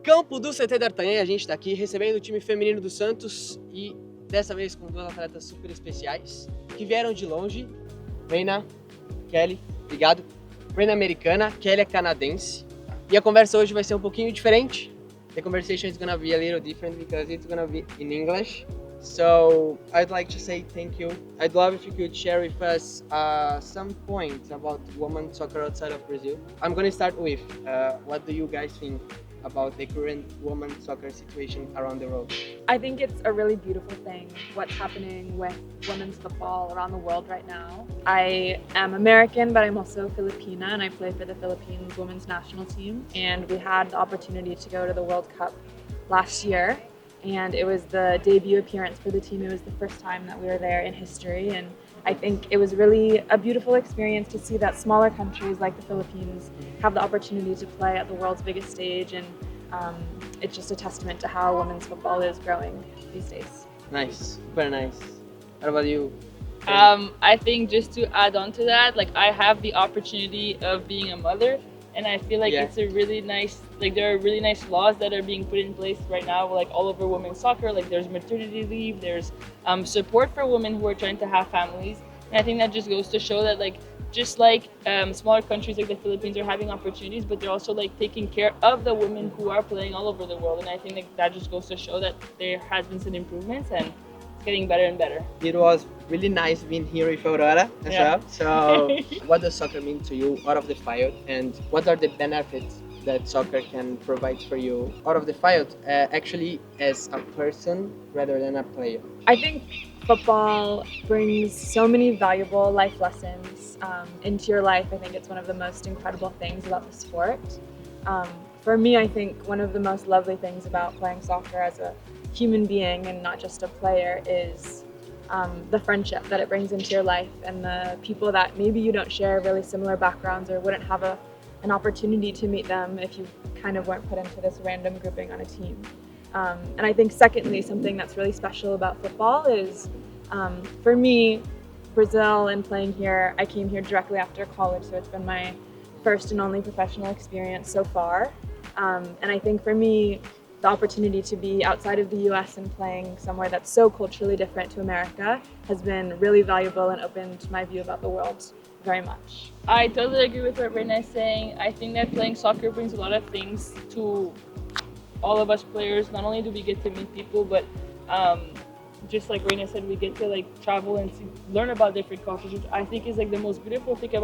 campo do CT D'Artagnan, a gente está aqui recebendo o time feminino do Santos e dessa vez com duas atletas super especiais que vieram de longe. Reina, Kelly, obrigado. Reina é americana, Kelly é canadense. E a conversa hoje vai ser um pouquinho diferente. The conversation is gonna be a little different because it's gonna be in English. So I'd like to say thank you. I'd love if you could share with us some points about women's soccer outside of Brazil. I'm gonna start with what do you guys think about the current women's soccer situation around the world? I think it's a really beautiful thing what's happening with women's football around the world right now. I am American, but I'm also Filipina, and I play for the Philippines women's national team. And we had the opportunity to go to the World Cup last year, and it was the debut appearance for the team. It was the first time that we were there in history, and I think it was really a beautiful experience to see that smaller countries like the Philippines have the opportunity to play at the world's biggest stage, and it's just a testament to how women's football is growing these days. Nice, very nice. What about you? I think just to add on to that, like I have the opportunity of being a mother, and I feel like it's a really nice, like there are really nice laws that are being put in place right now, like all over women's soccer. Like there's maternity leave, there's support for women who are trying to have families, and I think that just goes to show that like just like smaller countries like the Philippines are having opportunities, but they're also like taking care of the women who are playing all over the world, and I think like, that just goes to show that there has been some improvements and it's getting better and better. It was really nice being here with Aurora as well. So what does soccer mean to you out of the field, and what are the benefits that soccer can provide for you out of the field, actually as a person rather than a player? I think football brings so many valuable life lessons into your life. I think it's one of the most incredible things about the sport. For me, I think one of the most lovely things about playing soccer as a human being and not just a player is the friendship that it brings into your life, and the people that maybe you don't share really similar backgrounds or wouldn't have an opportunity to meet them if you kind of weren't put into this random grouping on a team. And I think secondly, something that's really special about football is, for me, Brazil and playing here, I came here directly after college, so it's been my first and only professional experience so far. And I think for me, the opportunity to be outside of the US and playing somewhere that's so culturally different to America has been really valuable and opened my view about the world very much. I totally agree with what Reina is saying. I think that playing soccer brings a lot of things to all of us players. Not only do we get to meet people, but just like Reina said, we get to like travel and learn about different cultures, which I think is like the most beautiful thing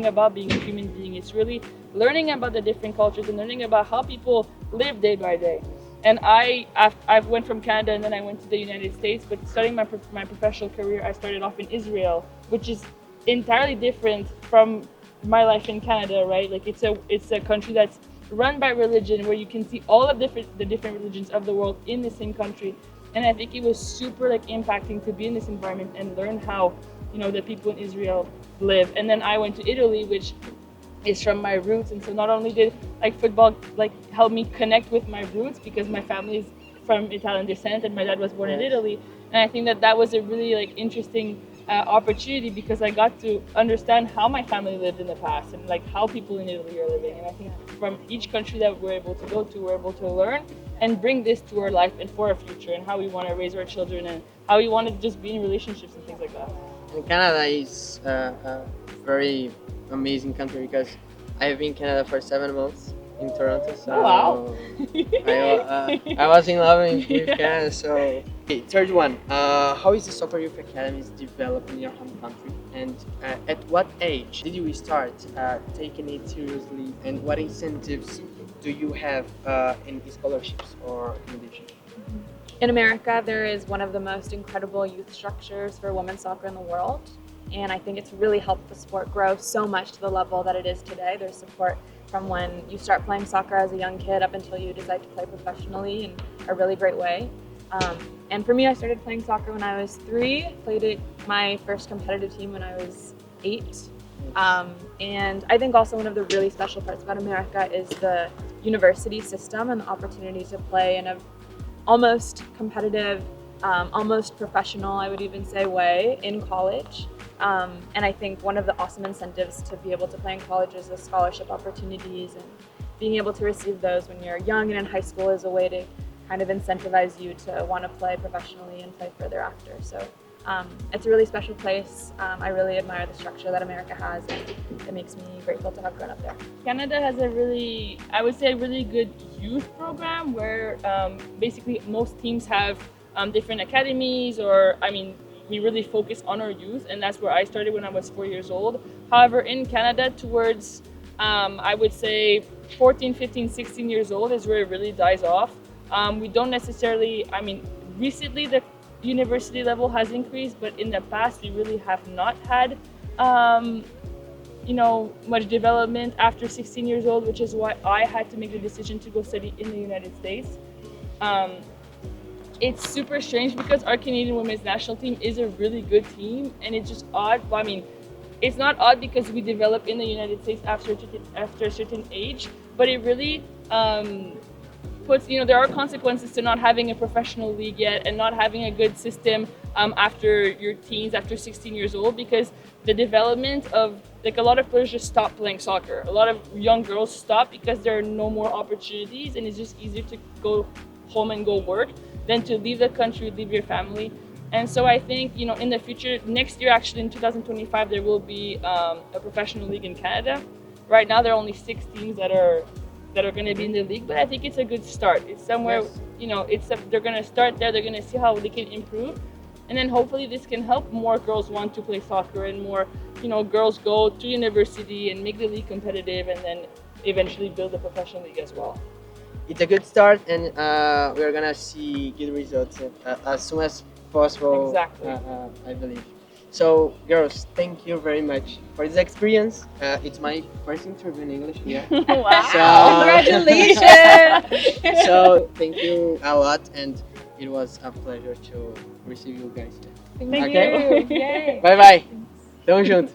about being a human being. It's really learning about the different cultures and learning about how people live day by day. And I've went from Canada and then I went to the United States, but starting my professional career, I started off in Israel, which is entirely different from my life in Canada, right? Like it's a country that's run by religion, where you can see all of the different religions of the world in the same country. And I think it was super like impacting to be in this environment and learn how, you know, the people in Israel live. And then I went to Italy, which is from my roots, and so not only did like football like help me connect with my roots, because my family is from Italian descent and my dad was born in Italy, and I think that was a really like interesting opportunity, because I got to understand how my family lived in the past and like how people in Italy are living. And I think from each country that we're able to go to, we're able to learn and bring this to our life and for our future, and how we want to raise our children and how we want to just be in relationships and things like that. And Canada is a very amazing country, because I have been in Canada for 7 months in Toronto. So wow. I was in love with Canada. So okay, third one, how is the soccer youth academies developing in your home country, and at what age did you start taking it seriously, and what incentives do you have in scholarships or accommodation? In America, there is one of the most incredible youth structures for women's soccer in the world, and I think it's really helped the sport grow so much to the level that it is today. There's support from when you start playing soccer as a young kid up until you decide to play professionally in a really great way. And for me, I started playing soccer when I was 3, played my first competitive team when I was 8. And I think also one of the really special parts about America is the university system and the opportunity to play in a almost competitive, almost professional, I would even say, way in college. And I think one of the awesome incentives to be able to play in college is the scholarship opportunities and being able to receive those when you're young and in high school is a way to kind of incentivize you to want to play professionally and play further after. So it's a really special place. I really admire the structure that America has, and it makes me grateful to have grown up there. Canada has a really, I would say, a really good youth program where basically most teams have different academies, or we really focus on our youth, and that's where I started when I was 4 years old. However, in Canada, towards I would say 14, 15, 16 years old is where it really dies off. We don't necessarily, recently the university level has increased, but in the past we really have not had much development after 16 years old, which is why I had to make the decision to go study in the United States. It's super strange because our Canadian women's national team is a really good team, and it's just odd. It's not odd because we develop in the United States after a certain age, but it really puts, there are consequences to not having a professional league yet and not having a good system after your teens, after 16 years old, because the development of, a lot of players just stop playing soccer. A lot of young girls stop because there are no more opportunities, and it's just easier to go home and go work than to leave the country, leave your family. And so I think, in the future, next year, actually in 2025, there will be a professional league in Canada. Right now, there are only 6 teams that are going to be in the league, but I think it's a good start. It's somewhere, Yes. They're going to start there. They're going to see how they can improve, and then hopefully this can help more girls want to play soccer, and more, girls go to university and make the league competitive, and then eventually build a professional league as well. It's a good start, and we're gonna see good results as soon as possible. Exactly. I believe. So, girls, thank you very much for this experience. It's my first interview in English here. Wow! Congratulations! So, thank you a lot, and it was a pleasure to receive you guys here. Thank Okay. you! Yay! Bye bye. Tamo junto.